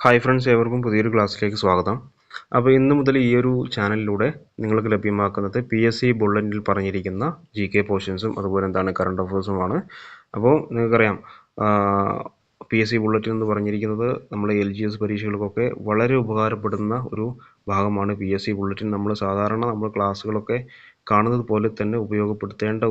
Hi friends, ഏവർക്കും പുതിയൊരു ക്ലാസ്സിലേക്ക് സ്വാഗതം. അപ്പോൾ ഇന്ന് മുതൽ ഈ ഒരു ചാനലിലൂടെ നിങ്ങൾക്ക് ലഭ്യമാക്കുന്നത് PSC ബുള്ളറ്റിനിൽ പറഞ്ഞിരിക്കുന്ന GK പോർഷൻസും അതുപോലെ എന്താണ് കറണ്ട് അഫയേഴ്സുമാണ്. അപ്പോൾ നിങ്ങൾക്കറിയാം, PSC ബുള്ളറ്റിൻ എന്ന് പറഞ്ഞിരിക്കുന്നത് നമ്മൾ LGS പരീക്ഷകൾക്കൊക്കെ വളരെ ഉപകാരപ്പെടുന്ന ഒരു ഭാഗമാണ്. PSC ബുള്ളറ്റിൻ നമ്മൾ സാധാരണ നമ്മൾ ക്ലാസ്സുകളൊക്കെ കാണുന്നത് പോലെ തന്നെ ഉപയോഗപ്പെടുത്തേണ്ട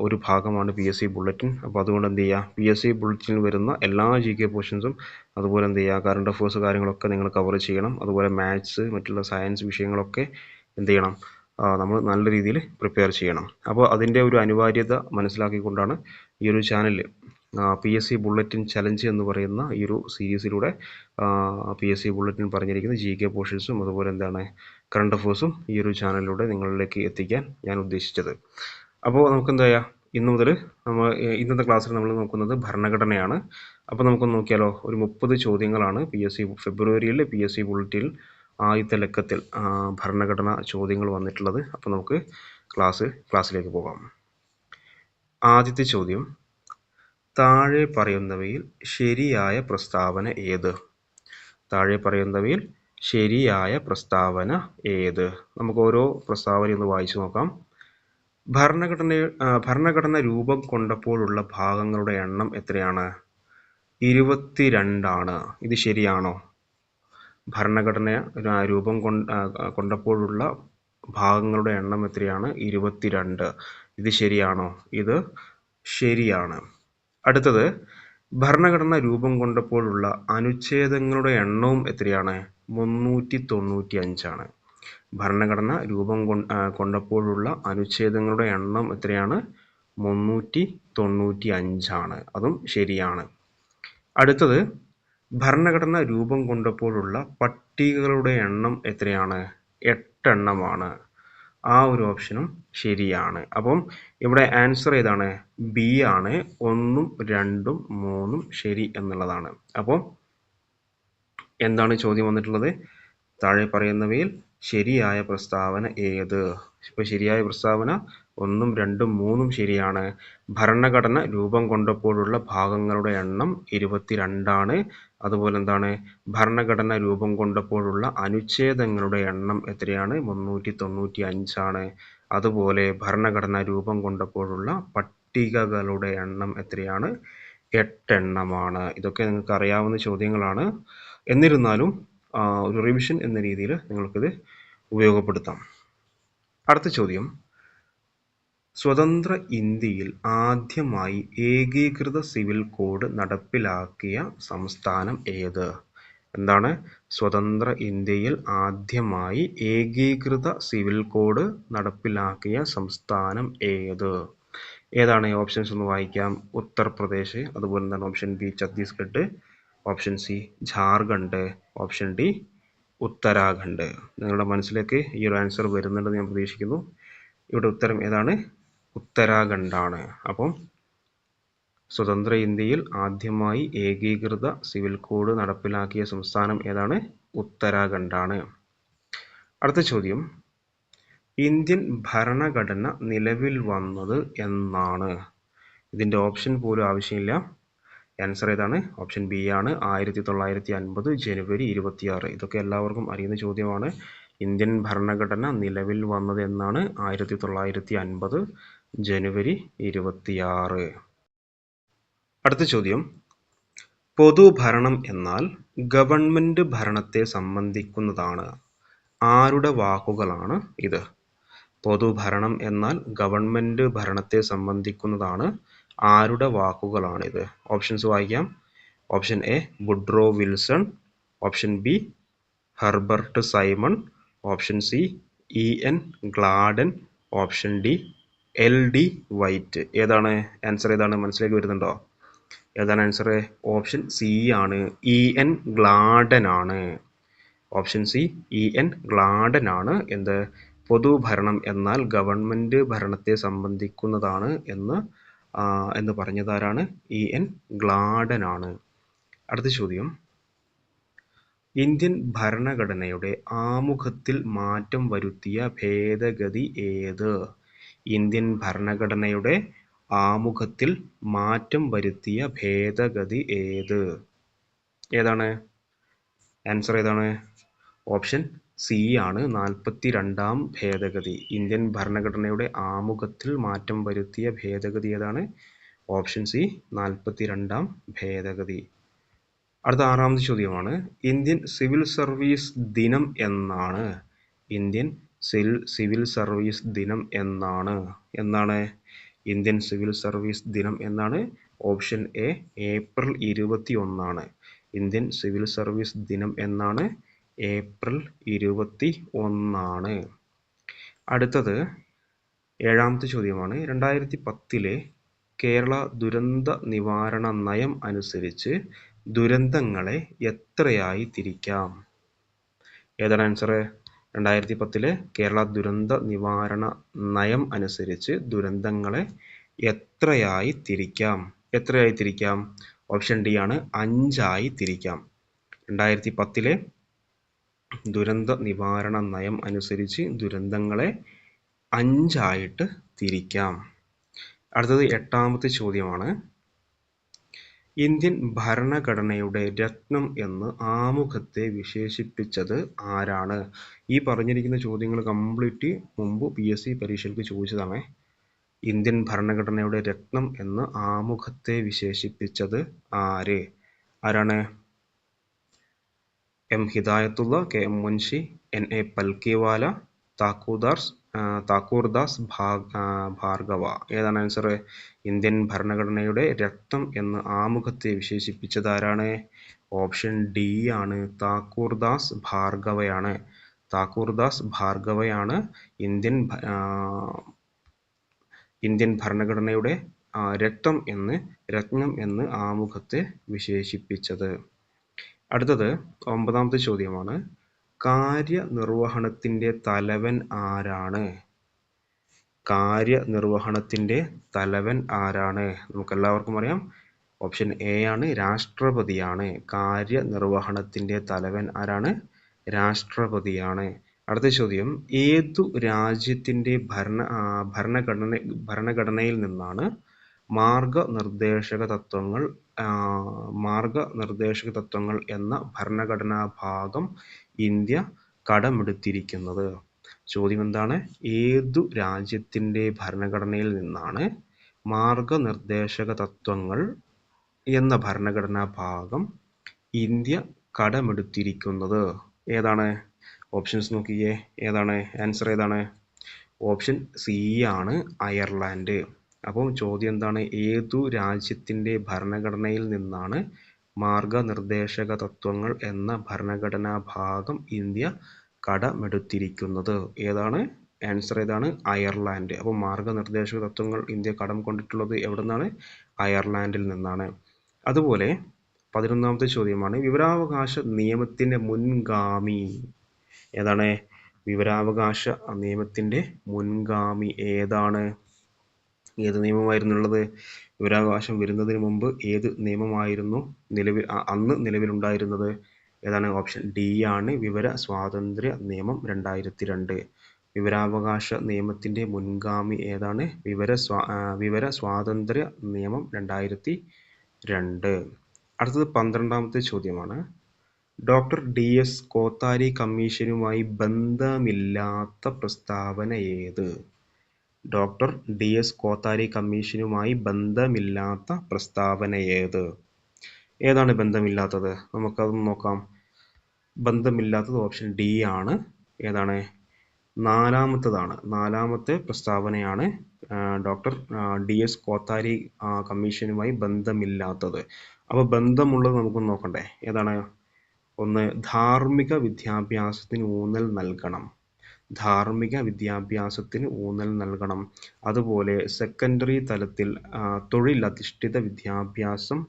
ഒരു ഭാഗമാണ് PSC ബുള്ളറ്റിൻ. അപ്പോൾ അതുകൊണ്ട് എന്ത് ചെയ്യുക, PSC ബുള്ളറ്റിനിൽ വരുന്ന എല്ലാ GK പോർഷൻസും അതുപോലെ എന്ത് ചെയ്യുക, കറണ്ട് അഫയേഴ്സ് കാര്യങ്ങളൊക്കെ നിങ്ങൾ കവർ ചെയ്യണം. അതുപോലെ മാത്സ്, മറ്റുള്ള സയൻസ് വിഷയങ്ങളൊക്കെ എന്ത് ചെയ്യണം, നമ്മൾ നല്ല രീതിയിൽ പ്രിപ്പയർ ചെയ്യണം. അപ്പോൾ അതിൻ്റെ ഒരു അനിവാര്യത മനസ്സിലാക്കിക്കൊണ്ടാണ് ഈ ഒരു ചാനൽ PSC ബുള്ളറ്റിൻ ചലഞ്ച് എന്ന് പറയുന്ന ഈ ഒരു സീരീസിലൂടെ PSC ബുള്ളറ്റിൻ പറഞ്ഞിരിക്കുന്ന GK പോർഷൻസും അതുപോലെ എന്താണ് കറണ്ട് അഫയേഴ്സും ഈ ഒരു ചാനലിലൂടെ നിങ്ങളിലേക്ക് എത്തിക്കാൻ ഞാൻ ഉദ്ദേശിച്ചത്. അപ്പോൾ നമുക്ക് എന്താ ചെയ്യുക, ഇന്ന് മുതൽ ഇന്നത്തെ ക്ലാസ്സിൽ നമ്മൾ നോക്കുന്നത് ഭരണഘടനയാണ്. അപ്പോൾ നമുക്കൊന്ന് നോക്കിയാലോ. ഒരു 30 ചോദ്യങ്ങളാണ് ഫെബ്രുവരിയിൽ PSC ബുള്ളറ്റിനിൽ ആദ്യത്തെ ലക്കത്തിൽ ഭരണഘടന ചോദ്യങ്ങൾ വന്നിട്ടുള്ളത്. അപ്പോൾ നമുക്ക് ക്ലാസ്സിലേക്ക് പോകാം. ആദ്യത്തെ ചോദ്യം, താഴെ പറയുന്നവയിൽ ശരിയായ പ്രസ്താവന ഏത്? താഴെ പറയുന്നവയിൽ ശരിയായ പ്രസ്താവന ഏത്? നമുക്ക് ഓരോ പ്രസ്താവന ഒന്ന് വായിച്ചു നോക്കാം. ഭരണഘടന രൂപം കൊണ്ടപ്പോഴുള്ള ഭാഗങ്ങളുടെ എണ്ണം എത്രയാണ്? 22 ആണ്. ഇത് ശരിയാണോ? ഭരണഘടന രൂപം കൊണ്ടപ്പോഴുള്ള ഭാഗങ്ങളുടെ എണ്ണം എത്രയാണ്? 22. ഇത് ശരിയാണോ? ഇത് ശരിയാണ്. അടുത്തത്, ഭരണഘടന രൂപം കൊണ്ടപ്പോഴുള്ള അനുച്ഛേദങ്ങളുടെ എണ്ണവും എത്രയാണ്? 395 ആണ്. ഭരണഘടന രൂപം കൊണ്ടപ്പോഴുള്ള അനുച്ഛേദങ്ങളുടെ എണ്ണം എത്രയാണ്? 395 ആണ്. അതും ശരിയാണ്. അടുത്തത്, ഭരണഘടന രൂപം കൊണ്ടപ്പോഴുള്ള പട്ടികകളുടെ എണ്ണം എത്രയാണ്? 8 എണ്ണമാണ്. ആ ഒരു ഓപ്ഷനും ശരിയാണ്. അപ്പം ഇവിടെ ആൻസർ ഏതാണ്? ബി ആണ്. 1, 2, 3 ശരി എന്നുള്ളതാണ്. അപ്പോൾ എന്താണ് ചോദ്യം വന്നിട്ടുള്ളത്? താഴെ പറയുന്നവയിൽ ശരിയായ പ്രസ്താവന ഏത്? ഇപ്പോൾ ശരിയായ പ്രസ്താവന 1, 2, 3 ശരിയാണ്. ഭരണഘടന രൂപം കൊണ്ടപ്പോഴുള്ള ഭാഗങ്ങളുടെ എണ്ണം 22 ആണ്. അതുപോലെ എന്താണ്, ഭരണഘടന രൂപം കൊണ്ടപ്പോഴുള്ള അനുച്ഛേദങ്ങളുടെ എണ്ണം എത്രയാണ്? 395 ആണ്. അതുപോലെ ഭരണഘടന രൂപം കൊണ്ടപ്പോഴുള്ള പട്ടികകളുടെ എണ്ണം എത്രയാണ്? 8 എണ്ണമാണ്. ഇതൊക്കെ നിങ്ങൾക്ക് അറിയാവുന്ന ചോദ്യങ്ങളാണ്. എന്നിരുന്നാലും ഒരു റിവിഷൻ എന്ന രീതിയിൽ നിങ്ങൾക്കിത് ഉപയോഗപ്പെടുത്താം. അടുത്ത ചോദ്യം, സ്വതന്ത്ര ഇന്ത്യയിൽ ആദ്യമായി ഏകീകൃത സിവിൽ കോഡ് നടപ്പിലാക്കിയ സംസ്ഥാനം ഏത്? എന്താണ്? സ്വതന്ത്ര ഇന്ത്യയിൽ ആദ്യമായി ഏകീകൃത സിവിൽ കോഡ് നടപ്പിലാക്കിയ സംസ്ഥാനം ഏത്? ഏതാണ്? ഓപ്ഷൻസ് ഒന്ന് വായിക്കാം. ഉത്തർപ്രദേശ്, അതുപോലെ എന്താണ് option B Chhattisgarh, option C Jharkhand, option D Uttarakhand. നിങ്ങളുടെ മനസ്സിലേക്ക് ഈ ഒരു ആൻസർ വരുന്നുണ്ടെന്ന് ഞാൻ പ്രതീക്ഷിക്കുന്നു. ഇവിടെ ഉത്തരം ഏതാണ്? ഉത്തരാഖണ്ഡാണ്. അപ്പം സ്വതന്ത്ര ഇന്ത്യയിൽ ആദ്യമായി ഏകീകൃത സിവിൽ കോഡ് നടപ്പിലാക്കിയ സംസ്ഥാനം ഏതാണ്? ഉത്തരാഖണ്ഡാണ്. അടുത്ത ചോദ്യം, ഇന്ത്യൻ ഭരണഘടന നിലവിൽ വന്നത് എന്നാണ്? ഇതിൻ്റെ ഓപ്ഷൻ പോലും ആവശ്യമില്ല. ആൻസർ ഏതാണ്? ഓപ്ഷൻ ബി ആണ്. 1950 ജനുവരി 26. ഇതൊക്കെ എല്ലാവർക്കും അറിയുന്ന ചോദ്യമാണ്. ഇന്ത്യൻ ഭരണഘടന നിലവിൽ വന്നത് എന്നാണ്? 1950 ജനുവരി 26. അടുത്ത ചോദ്യം, പൊതുഭരണം എന്നാൽ ഗവൺമെന്റ് ഭരണത്തെ സംബന്ധിക്കുന്നതാണ്. ആരുടെ വാക്കുകളാണ് ഇത്? പൊതുഭരണം എന്നാൽ ഗവൺമെന്റ് ഭരണത്തെ സംബന്ധിക്കുന്നതാണ്. ആരുടെ വാക്കുകളാണിത്? ഓപ്ഷൻസ് വായിക്കാം. Option A Woodrow Wilson, option B Herbert Simon, option C EN Gladden, option D LD White. ഏതാണ് ആൻസർ? ഏതാണ് മനസ്സിലേക്ക് വരുന്നുണ്ടോ? ഏതാണ് ആൻസർ? ഓപ്ഷൻ സി ആണ്. EN ഗ്ലാഡൻ ആണ്. ഓപ്ഷൻ സി EN ഗ്ലാഡൻ ആണ്. എന്ത്? പൊതുഭരണം എന്നാൽ ഗവൺമെന്റ് ഭരണത്തെ സംബന്ധിക്കുന്നതാണ് എന്ന് പറഞ്ഞതാരാണ്? EN ഗ്ലാഡൻ ആണ്. അടുത്ത ചോദ്യം, ഇന്ത്യൻ ഭരണഘടനയുടെ ആമുഖത്തിൽ മാറ്റം വരുത്തിയ ഭേദഗതി ഏത്? ഇന്ത്യൻ ഭരണഘടനയുടെ ആമുഖത്തിൽ മാറ്റം വരുത്തിയ ഭേദഗതി ഏത്? ഏതാണ് ആൻസർ? ഏതാണ്? ഓപ്ഷൻ സി ആണ് 42ാം ഭേദഗതി. ഇന്ത്യൻ ഭരണഘടനയുടെ ആമുഖത്തിൽ മാറ്റം വരുത്തിയ ഭേദഗതി ഏതാണ്? ഓപ്ഷൻ സി 42ാം ഭേദഗതി. അടുത്ത 6ാമത്തെ ചോദ്യമാണ്, ഇന്ത്യൻ സിവിൽ സർവീസ് ദിനം എന്നാണ്? ഇന്ത്യൻ സിവിൽ സർവീസ് ദിനം എന്നാണ്? ഇന്ത്യൻ സിവിൽ സർവീസ് ദിനം എന്നാണ്? Option A April 21 Indian civil service ദിനം എന്നാണ്? ഏപ്രിൽ 21. അടുത്തത് 7ാമത്തെ ചോദ്യമാണ്, 2010 കേരള ദുരന്ത നിവാരണ നയം അനുസരിച്ച് ദുരന്തങ്ങളെ എത്രയായി തിരിക്കാം? ഏതാണ് ആൻസർ? 2010 കേരള ദുരന്ത നിവാരണ നയം അനുസരിച്ച് ദുരന്തങ്ങളെ എത്രയായി തിരിക്കാം? ഓപ്ഷൻ ഡി ആണ് 5 തിരിക്കാം. 2010 ദുരന്ത നിവാരണ നയം അനുസരിച്ച് ദുരന്തങ്ങളെ 5 തിരിക്കാം. അടുത്തത് 8ാമത്തെ ചോദ്യമാണ്, ഇന്ത്യൻ ഭരണഘടനയുടെ രത്നം എന്ന് ആമുഖത്തെ വിശേഷിപ്പിച്ചത് ആരാണ്? ഈ പറഞ്ഞിരിക്കുന്ന ചോദ്യങ്ങൾ കംപ്ലീറ്റ് മുമ്പ് PSC പരീക്ഷയ്ക്ക് ചോദിച്ചതാണ്. ഇന്ത്യൻ ഭരണഘടനയുടെ രത്നം എന്ന് ആമുഖത്തെ വിശേഷിപ്പിച്ചത് ആരാണ്? M Hidayatullah, KM Munshi, NA Palkhivala, Thakurdas Bhargava. ഏതാണ് ആൻസർ? ഇന്ത്യൻ ഭരണഘടനയുടെ രത്നം എന്ന് ആമുഖത്തെ വിശേഷിപ്പിച്ചത് ആരാണ്? ഓപ്ഷൻ ഡി ആണ്, താക്കൂർദാസ് ഭാർഗവയാണ് ഇന്ത്യൻ ഭരണഘടനയുടെ രത്നം എന്ന് ആമുഖത്തെ വിശേഷിപ്പിച്ചത്. അടുത്തത് 9ാമത്തെ ചോദ്യമാണ്, കാര്യനിർവഹണത്തിന്റെ തലവൻ ആരാണ്? നമുക്കെല്ലാവർക്കും അറിയാം, ഓപ്ഷൻ എ ആണ്, രാഷ്ട്രപതിയാണ്. കാര്യനിർവഹണത്തിന്റെ തലവൻ ആരാണ്? രാഷ്ട്രപതിയാണ്. അടുത്ത ചോദ്യം, ഏതു രാജ്യത്തിന്റെ ഭരണഘടനയിൽ നിന്നാണ് മാർഗനിർദ്ദേശക തത്വങ്ങൾ എന്ന ഭരണഘടനാ ഭാഗം ഇന്ത്യ കടമെടുത്തിരിക്കുന്നത്? ചോദ്യം എന്താണ്? ഏതു രാജ്യത്തിന്റെ ഭരണഘടനയിൽ നിന്നാണ് മാർഗനിർദ്ദേശക തത്വങ്ങൾ എന്ന ഭരണഘടനാ ഭാഗം ഇന്ത്യ കടമെടുത്തിരിക്കുന്നത്? ഏതാണ്? ഓപ്ഷൻസ് നോക്കിയേ. ഏതാണ് ആൻസർ? ഏതാണ്? ഓപ്ഷൻ സി ആണ്, അയർലാൻഡ്. അപ്പോൾ ചോദ്യം എന്താണ്? ഏതു രാജ്യത്തിന്റെ ഭരണഘടനയിൽ നിന്നാണ് മാർഗനിർദ്ദേശക തത്വങ്ങൾ എന്ന ഭരണഘടനാ ഭാഗം ഇന്ത്യ കടമെടുത്തിരിക്കുന്നത്? ഏതാണ് ആൻസർ? ഏതാണ്? അയർലാൻഡ്. അപ്പോൾ മാർഗനിർദ്ദേശക തത്വങ്ങൾ ഇന്ത്യ കടം കൊണ്ടിട്ടുള്ളത് എവിടെ നിന്നാണ്? അയർലാൻഡിൽ നിന്നാണ്. അതുപോലെ 11ാമത്തെ ചോദ്യമാണ്, വിവരാവകാശ നിയമത്തിന്റെ മുൻഗാമി ഏതാണ്? വിവരാവകാശ നിയമത്തിന്റെ മുൻഗാമി ഏതാണ്? ഏത് നിയമമായിരുന്നുള്ളത്? വിവരാവകാശം വരുന്നതിന് മുമ്പ് ഏത് നിയമമായിരുന്നു അന്ന് നിലവിലുണ്ടായിരുന്നത്? ഏതാണ്? ഓപ്ഷൻ ഡി ആണ്, വിവര സ്വാതന്ത്ര്യ നിയമം 2002. വിവരാവകാശ നിയമത്തിന്റെ മുൻഗാമി ഏതാണ്? വിവര സ്വാതന്ത്ര്യ നിയമം 2002. അടുത്തത് 12ാമത്തെ ചോദ്യമാണ്, ഡോക്ടർ DS കോത്താരി കമ്മീഷനുമായി ബന്ധമില്ലാത്ത പ്രസ്താവന ഏത്? ഡോക്ടർ DS കോത്താരി കമ്മീഷനുമായി ബന്ധമില്ലാത്ത പ്രസ്താവന ഏത്? ഏതാണ് ബന്ധമില്ലാത്തത്? നമുക്കതൊന്ന് നോക്കാം. ബന്ധമില്ലാത്തത് ഓപ്ഷൻ ഡി ആണ്. ഏതാണ്? 4ാമത്തെ പ്രസ്താവനയാണ് ഡോക്ടർ DS കോത്താരി കമ്മീഷനുമായി ബന്ധമില്ലാത്തത്. അപ്പോൾ ബന്ധമുള്ളത് നമുക്കൊന്ന് നോക്കണ്ടേ? ഏതാണ്? ഒന്ന്, ധാർമ്മിക വിദ്യാഭ്യാസത്തിന് ഊന്നൽ നൽകണം. അതുപോലെ സെക്കൻഡറി തലത്തിൽ തൊഴിലധിഷ്ഠിത വിദ്യാഭ്യാസം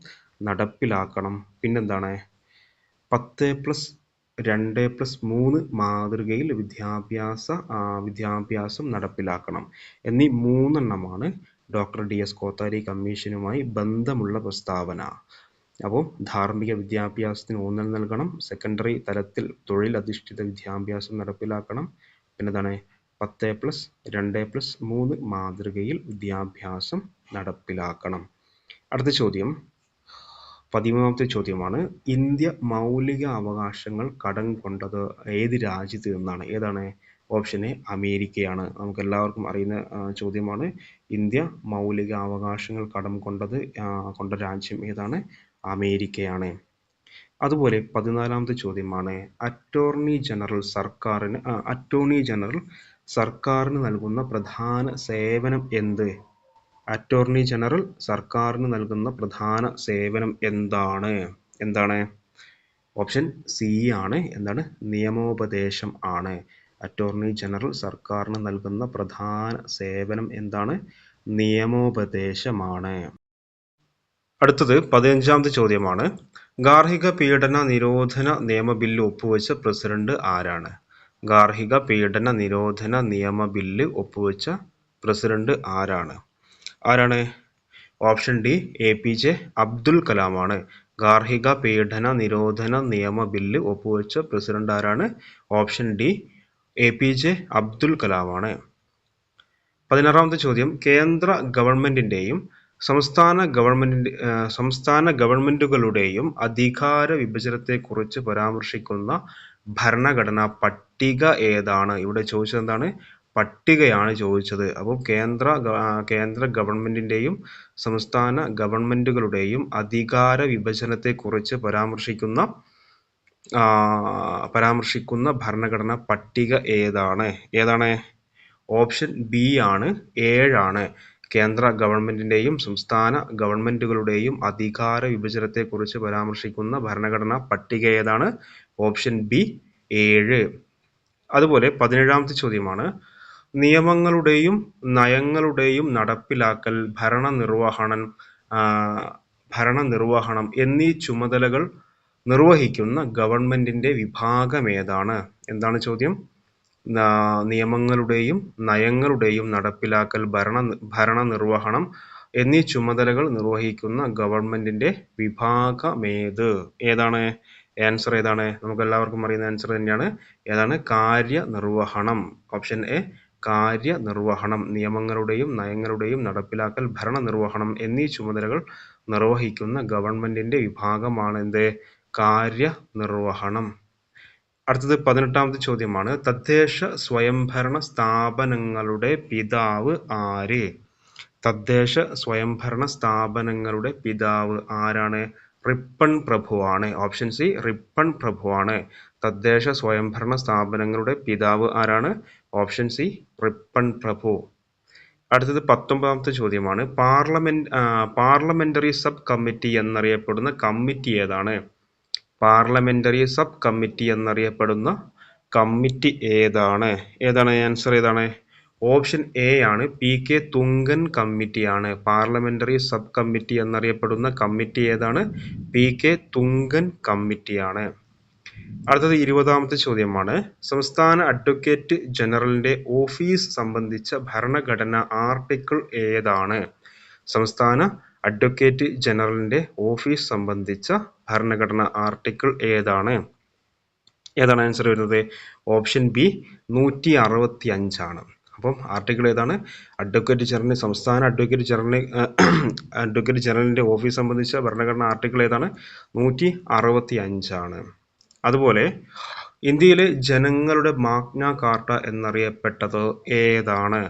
നടപ്പിലാക്കണം. പിന്നെന്താണ്? 10+2+3 മാതൃകയിൽ വിദ്യാഭ്യാസം നടപ്പിലാക്കണം. എന്നീ 3 എണ്ണമാണ് ഡോക്ടർ DS കോത്താരി കമ്മീഷനുമായി ബന്ധമുള്ള പ്രസ്താവന. അപ്പോൾ ധാർമ്മിക വിദ്യാഭ്യാസത്തിന് ഊന്നൽ നൽകണം, സെക്കൻഡറി തലത്തിൽ തൊഴിലധിഷ്ഠിത വിദ്യാഭ്യാസം നടപ്പിലാക്കണം, പിന്നെന്താണ്? 10+2+3 മാതൃകയിൽ വിദ്യാഭ്യാസം നടപ്പിലാക്കണം. അടുത്ത ചോദ്യം 13ാമത്തെ ചോദ്യമാണ് ഇന്ത്യ മൗലിക അവകാശങ്ങൾ കടം കൊണ്ടത് ഏത് രാജ്യത്ത് നിന്നാണ്? ഏതാണ്? ഓപ്ഷൻ എ അമേരിക്കയാണ്. നമുക്ക് എല്ലാവർക്കും അറിയുന്ന ചോദ്യമാണ്. ഇന്ത്യ മൗലിക അവകാശങ്ങൾ കടം കൊണ്ട രാജ്യം ഏതാണ്? അമേരിക്കയാണ്. അതുപോലെ 14ാമത്തെ ചോദ്യമാണ് അറ്റോർണി ജനറൽ സർക്കാരിന് നൽകുന്ന പ്രധാന സേവനം എന്ത്? അറ്റോർണി ജനറൽ സർക്കാരിന് നൽകുന്ന പ്രധാന സേവനം എന്താണ്? ഓപ്ഷൻ സി ആണ്. എന്താണ്? നിയമോപദേശം ആണ്. അറ്റോർണി ജനറൽ സർക്കാരിന് നൽകുന്ന പ്രധാന സേവനം എന്താണ്? നിയമോപദേശമാണ്. അടുത്തത് 15ാമത്തെ ചോദ്യമാണ് ഗാർഹിക പീഡന നിരോധന നിയമ ബില്ല് ഒപ്പുവെച്ച പ്രസിഡന്റ് ആരാണ്? ഗാർഹിക പീഡന നിരോധന നിയമ ബില്ല് ഒപ്പുവെച്ച പ്രസിഡന്റ് ആരാണ്? ഓപ്ഷൻ ഡി APJ അബ്ദുൽ കലാമാണ്. ഗാർഹിക പീഡന നിരോധന നിയമ ബില്ല് ഒപ്പുവെച്ച പ്രസിഡന്റ് ആരാണ്? ഓപ്ഷൻ ഡി APJ അബ്ദുൽ കലാമാണ്. 16ാമത്തെ ചോദ്യം കേന്ദ്ര ഗവൺമെന്റിന്റെയും സംസ്ഥാന ഗവൺമെന്റുകളുടെയും അധികാര വിഭജനത്തെക്കുറിച്ച് പരാമർശിക്കുന്ന ഭരണഘടനാ പട്ടിക ഏതാണ്? ഇവിടെ ചോദിച്ചത് എന്താണ്? പട്ടികയാണ് ചോദിച്ചത്. അപ്പോൾ കേന്ദ്ര ഗവൺമെന്റിന്റെയും സംസ്ഥാന ഗവൺമെന്റുകളുടെയും അധികാര വിഭജനത്തെക്കുറിച്ച് പരാമർശിക്കുന്ന ഭരണഘടനാ പട്ടിക ഏതാണ്? ഓപ്ഷൻ ബി ആണ്. 7 കേന്ദ്ര ഗവൺമെന്റിന്റെയും സംസ്ഥാന ഗവൺമെന്റുകളുടെയും അധികാര വിഭജനത്തെക്കുറിച്ച് പരാമർശിക്കുന്ന ഭരണഘടനാ പട്ടിക ഏതാണ്? Option B 7. അതുപോലെ 17ാമത്തെ ചോദ്യമാണ് നിയമങ്ങളുടെയും നയങ്ങളുടെയും നടപ്പിലാക്കൽ, ഭരണനിർവഹണം എന്നീ ചുമതലകൾ നിർവഹിക്കുന്ന ഗവൺമെന്റിന്റെ വിഭാഗം ഏതാണ്? എന്താണ് ചോദ്യം? നിയമങ്ങളുടെയും നയങ്ങളുടെയും നടപ്പിലാക്കൽ, ഭരണനിർവഹണം എന്നീ ചുമതലകൾ നിർവഹിക്കുന്ന ഗവൺമെന്റിന്റെ ഏതാണ്? ആൻസർ ഏതാണ്? നമുക്ക് എല്ലാവർക്കും അറിയുന്ന ആൻസർ തന്നെയാണ്. ഏതാണ്? കാര്യനിർവഹണം. Option A കാര്യനിർവഹണം. നിയമങ്ങളുടെയും നയങ്ങളുടെയും നടപ്പിലാക്കൽ, ഭരണനിർവഹണം എന്നീ ചുമതലകൾ നിർവഹിക്കുന്ന ഗവൺമെന്റിന്റെ വിഭാഗമാണ് എന്ത്? കാര്യനിർവഹണം. അടുത്തത് 18ാമത്തെ ചോദ്യമാണ് തദ്ദേശ സ്വയംഭരണ സ്ഥാപനങ്ങളുടെ പിതാവ് ആര്? തദ്ദേശ സ്വയംഭരണ സ്ഥാപനങ്ങളുടെ പിതാവ് ആരാണ്? റിപ്പൺ പ്രഭുവാണ്. ഓപ്ഷൻ സി റിപ്പൺ പ്രഭുവാണ്. തദ്ദേശ സ്വയംഭരണ സ്ഥാപനങ്ങളുടെ പിതാവ് ആരാണ്? ഓപ്ഷൻ സി റിപ്പൺ പ്രഭു. അടുത്തത് 19ാമത്തെ ചോദ്യമാണ് പാർലമെന്ററി സബ് കമ്മിറ്റി എന്നറിയപ്പെടുന്ന കമ്മിറ്റി ഏതാണ്? പാർലമെന്ററി സബ് കമ്മിറ്റി എന്നറിയപ്പെടുന്ന കമ്മിറ്റി ഏതാണ്? ആൻസർ ഏതാണ്? ഓപ്ഷൻ എ ആണ്. PK തുങ്കൻ കമ്മിറ്റിയാണ്. പാർലമെന്ററി സബ് കമ്മിറ്റി എന്നറിയപ്പെടുന്ന കമ്മിറ്റി ഏതാണ്? PK തുങ്കൻ കമ്മിറ്റിയാണ്. അടുത്തത് 20ാമത്തെ ചോദ്യമാണ് സംസ്ഥാന അഡ്വക്കേറ്റ് ജനറലിന്റെ ഓഫീസ് സംബന്ധിച്ച ഭരണഘടന ആർട്ടിക്കിൾ ഏതാണ്? സംസ്ഥാന അഡ്വക്കേറ്റ് ജനറലിന്റെ ഓഫീസ് സംബന്ധിച്ച ഭരണഘടന ആർട്ടിക്കിൾ ഏതാണ്? ആൻസർ വരുന്നത്? ഓപ്ഷൻ ബി 165 ആണ്. അപ്പം ആർട്ടിക്കിൾ ഏതാണ്? സംസ്ഥാന അഡ്വക്കേറ്റ് ജനറലിന്റെ ഓഫീസ് സംബന്ധിച്ച ഭരണഘടന ആർട്ടിക്കിൾ ഏതാണ്? 165 ആണ്. അതുപോലെ ഇന്ത്യയിലെ ജനങ്ങളുടെ മാഗ്ന കാർട്ട എന്നറിയപ്പെട്ടത് ഏതാണ്?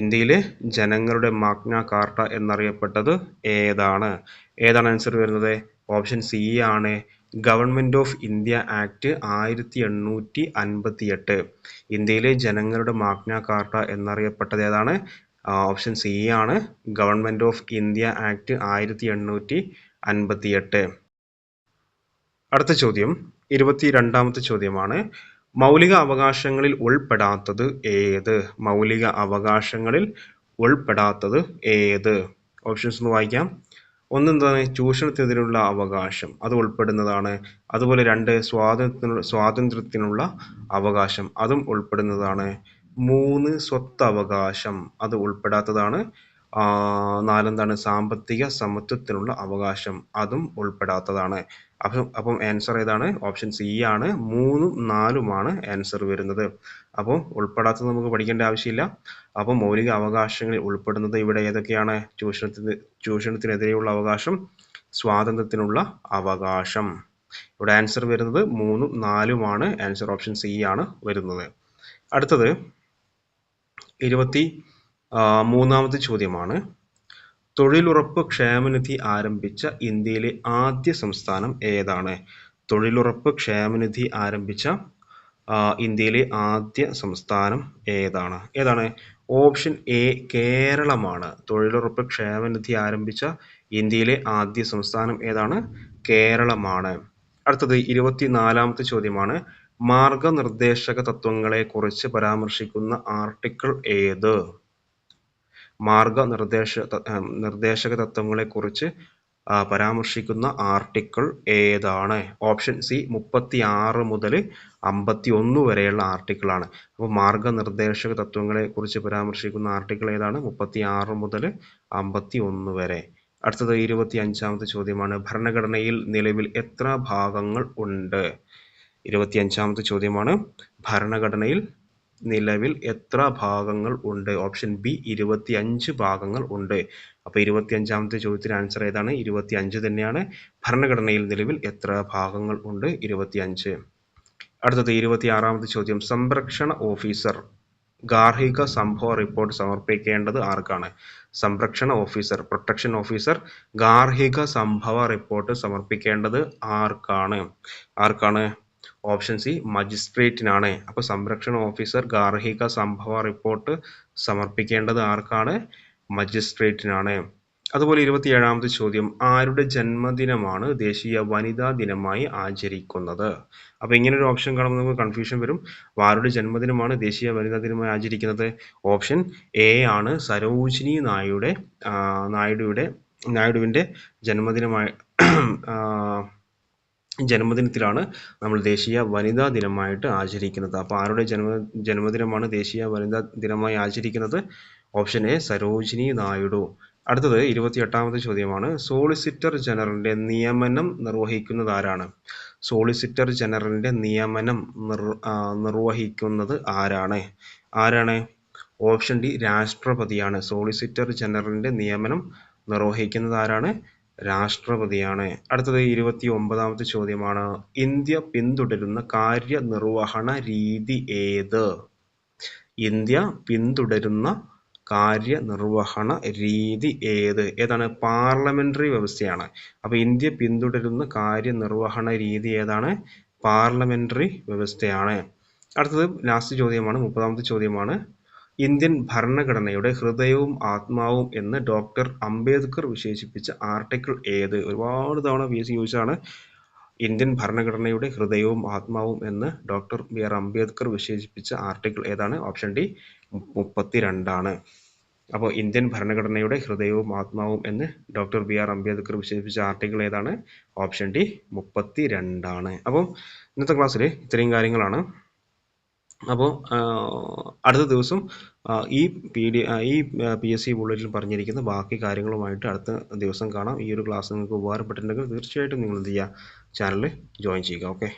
ഇന്ത്യയിലെ ജനങ്ങളുടെ മാഗ്ന കാർട്ട എന്നറിയപ്പെട്ടത് ഏതാണ്? ആൻസർ വരുന്നത്? ഓപ്ഷൻ സി ആണ്. Government of India act 1858. ഇന്ത്യയിലെ ജനങ്ങളുടെ മാഗ്ന കാർട്ട എന്നറിയപ്പെട്ടത് ഏതാണ്? ഓപ്ഷൻ സി ആണ്. Government of India act 1858. അടുത്ത ചോദ്യം 22ാമത്തെ ചോദ്യമാണ് മൗലിക അവകാശങ്ങളിൽ ഉൾപ്പെടാത്തത് ഏത്? മൗലിക അവകാശങ്ങളിൽ ഉൾപ്പെടാത്തത് ഏത്? ഓപ്ഷൻസ് ഒന്ന് വായിക്കാം. ഒന്നെന്താണ്? ചൂഷണത്തിനെതിരെയുള്ള അവകാശം, അത് ഉൾപ്പെടുന്നതാണ്. അതുപോലെ 2 സ്വാതന്ത്ര്യത്തിനുള്ള അവകാശം, അതും ഉൾപ്പെടുന്നതാണ്. 3 സ്വത്തവകാശം, അത് ഉൾപ്പെടാത്തതാണ്. 4 എന്താണ്? സാമ്പത്തിക സമത്വത്തിനുള്ള അവകാശം, അതും ഉൾപ്പെടാത്തതാണ്. അപ്പം ആൻസർ ഏതാണ്? ഓപ്ഷൻ സി ആണ്. 3ഉം 4ഉമാണ് ആൻസർ വരുന്നത്. അപ്പോൾ ഉൾപ്പെടാത്തത് നമുക്ക് പഠിക്കേണ്ട ആവശ്യമില്ല. അപ്പോൾ മൗലിക അവകാശങ്ങളിൽ ഉൾപ്പെടുന്നത് ഇവിടെ ഏതൊക്കെയാണ്? ചൂഷണത്തിനെതിരെയുള്ള അവകാശം, സ്വാതന്ത്ര്യത്തിനുള്ള അവകാശം. ഇവിടെ ആൻസർ വരുന്നത് 3ഉം 4ഉമാണ്. ആൻസർ ഓപ്ഷൻ സി ആണ് വരുന്നത്. അടുത്തത് 23ാമത്തെ ചോദ്യമാണ്. തൊഴിലുറപ്പ് ക്ഷേമനിധി ആരംഭിച്ച ഇന്ത്യയിലെ ആദ്യ സംസ്ഥാനം ഏതാണ്? തൊഴിലുറപ്പ് ക്ഷേമനിധി ആരംഭിച്ച ഇന്ത്യയിലെ ആദ്യ സംസ്ഥാനം ഏതാണ്? ഓപ്ഷൻ എ കേരളമാണ്. തൊഴിലുറപ്പ് ക്ഷേമനിധി ആരംഭിച്ച ഇന്ത്യയിലെ ആദ്യ സംസ്ഥാനം ഏതാണ്? കേരളമാണ്. അടുത്തത് 24ാമത്തെ ചോദ്യമാണ്. മാർഗനിർദ്ദേശക തത്വങ്ങളെക്കുറിച്ച് പരാമർശിക്കുന്ന ആർട്ടിക്കിൾ ഏത്? നിർദ്ദേശക തത്വങ്ങളെക്കുറിച്ച് പരാമർശിക്കുന്ന ആർട്ടിക്കിൾ ഏതാണ്? ഓപ്ഷൻ സി 36 മുതൽ 51 വരെയുള്ള ആർട്ടിക്കിളാണ്. അപ്പോൾ മാർഗനിർദ്ദേശക തത്വങ്ങളെക്കുറിച്ച് പരാമർശിക്കുന്ന ആർട്ടിക്കിൾ ഏതാണ്? 36 മുതൽ 51 വരെ. അടുത്തത് 25ാമത്തെ ചോദ്യമാണ്. ഭരണഘടനയിൽ നിലവിൽ എത്ര ഭാഗങ്ങൾ ഉണ്ട്? 25ാമത്തെ ചോദ്യമാണ്. ഭരണഘടനയിൽ നിലവിൽ എത്ര ഭാഗങ്ങൾ ഉണ്ട്? ഓപ്ഷൻ ബി 25 ഭാഗങ്ങൾ ഉണ്ട്. അപ്പോൾ 25ാമത്തെ ചോദ്യത്തിന് ആൻസർ ഏതാണ്? 25 തന്നെയാണ്. ഭരണഘടനയിൽ നിലവിൽ എത്ര ഭാഗങ്ങൾ ഉണ്ട്? 25. അടുത്തത് 26ാമത്തെ ചോദ്യം. സംരക്ഷണ ഓഫീസർ ഗാർഹിക സംഭവ റിപ്പോർട്ട് സമർപ്പിക്കേണ്ടത് ആർക്കാണ്? സംരക്ഷണ ഓഫീസർ, പ്രൊട്ടക്ഷൻ ഓഫീസർ ഗാർഹിക സംഭവ റിപ്പോർട്ട് സമർപ്പിക്കേണ്ടത് ആർക്കാണ്? ഓപ്ഷൻ സി മജിസ്ട്രേറ്റിനാണ്. അപ്പോൾ സംരക്ഷണ ഓഫീസർ ഗാർഹിക സംഭവ റിപ്പോർട്ട് സമർപ്പിക്കേണ്ടത് ആർക്കാണ്? മജിസ്ട്രേറ്റിനാണ്. അതുപോലെ 27ാമത്തെ ചോദ്യം. ആരുടെ ജന്മദിനമാണ് ദേശീയ വനിതാ ദിനമായി ആചരിക്കുന്നത്? അപ്പോൾ ഇങ്ങനൊരു ഓപ്ഷൻ കാണുമ്പോൾ നമുക്ക് കൺഫ്യൂഷൻ വരും. ആരുടെ ജന്മദിനമാണ് ദേശീയ വനിതാ ദിനമായി ആചരിക്കുന്നത്? ഓപ്ഷൻ എ ആണ്. സരോജിനി നായിഡുവിൻ്റെ ജന്മദിനത്തിലാണ് നമ്മൾ ദേശീയ വനിതാ ദിനമായിട്ട് ആചരിക്കുന്നത്. അപ്പോൾ ആരുടെ ജന്മദിനമാണ് ദേശീയ വനിതാ ദിനമായി ആചരിക്കുന്നത്? Option A Sarojini Naidu. അടുത്തത് 28ാമത്തെ ചോദ്യമാണ്. സോളിസിറ്റർ ജനറലിന്റെ നിയമനം നിർവഹിക്കുന്നത് ആരാണ്? സോളിസിറ്റർ ജനറലിന്റെ നിയമനം നിർവഹിക്കുന്നത് ആരാണ്? Option D രാഷ്ട്രപതിയാണ്. സോളിസിറ്റർ ജനറലിന്റെ നിയമനം നിർവഹിക്കുന്നത് ആരാണ്? രാഷ്ട്രപതിയാണ്. അടുത്തത് 29ാമത്തെ ചോദ്യമാണ്. ഇന്ത്യ പിന്തുടരുന്ന കാര്യനിർവഹണ രീതി ഏത്? ഇന്ത്യ പിന്തുടരുന്ന കാര്യനിർവഹണ രീതി ഏതാണ്? പാർലമെന്ററി വ്യവസ്ഥയാണ്. അപ്പോൾ ഇന്ത്യ പിന്തുടരുന്ന കാര്യനിർവഹണ രീതി ഏതാണ്? പാർലമെന്ററി വ്യവസ്ഥയാണ്. അടുത്തത് ലാസ്റ്റ് ചോദ്യമാണ്, 30ാമത്തെ ചോദ്യമാണ്. ഇന്ത്യൻ ഭരണഘടനയുടെ ഹൃദയവും ആത്മാവും എന്ന് ഡോക്ടർ അംബേദ്കർ വിശേഷിപ്പിച്ച ആർട്ടിക്കിൾ ഏത്? ഒരുപാട് തവണ PSC ചോദിച്ചതാണ്. ഇന്ത്യൻ ഭരണഘടനയുടെ ഹൃദയവും ആത്മാവും എന്ന് ഡോക്ടർ BR അംബേദ്കർ വിശേഷിപ്പിച്ച ആർട്ടിക്കിൾ ഏതാണ്? ഓപ്ഷൻ ഡി 32 ആണ്. അപ്പോൾ ഇന്ത്യൻ ഭരണഘടനയുടെ ഹൃദയവും ആത്മാവും എന്ന് ഡോക്ടർ BR അംബേദ്കർ വിശേഷിപ്പിച്ച ആർട്ടിക്കിൾ ഏതാണ്? ഓപ്ഷൻ ഡി 32 ആണ്. അപ്പോൾ ഇന്നത്തെ ക്ലാസ്സിൽ ഇത്രയും കാര്യങ്ങളാണ്. അപ്പോൾ അടുത്ത ദിവസം ഈ PSC ബുള്ളറ്റിൽ പറഞ്ഞിരിക്കുന്ന ബാക്കി കാര്യങ്ങളുമായിട്ട് അടുത്ത ദിവസം കാണാം. ഈ ഒരു ക്ലാസ് നിങ്ങൾക്ക് ഉപകാരപ്പെട്ടിട്ടുണ്ടെങ്കിൽ തീർച്ചയായിട്ടും നിങ്ങൾ എന്ത് ചെയ്യുക? ചാനൽ ജോയിൻ ചെയ്യുക. ഓക്കെ.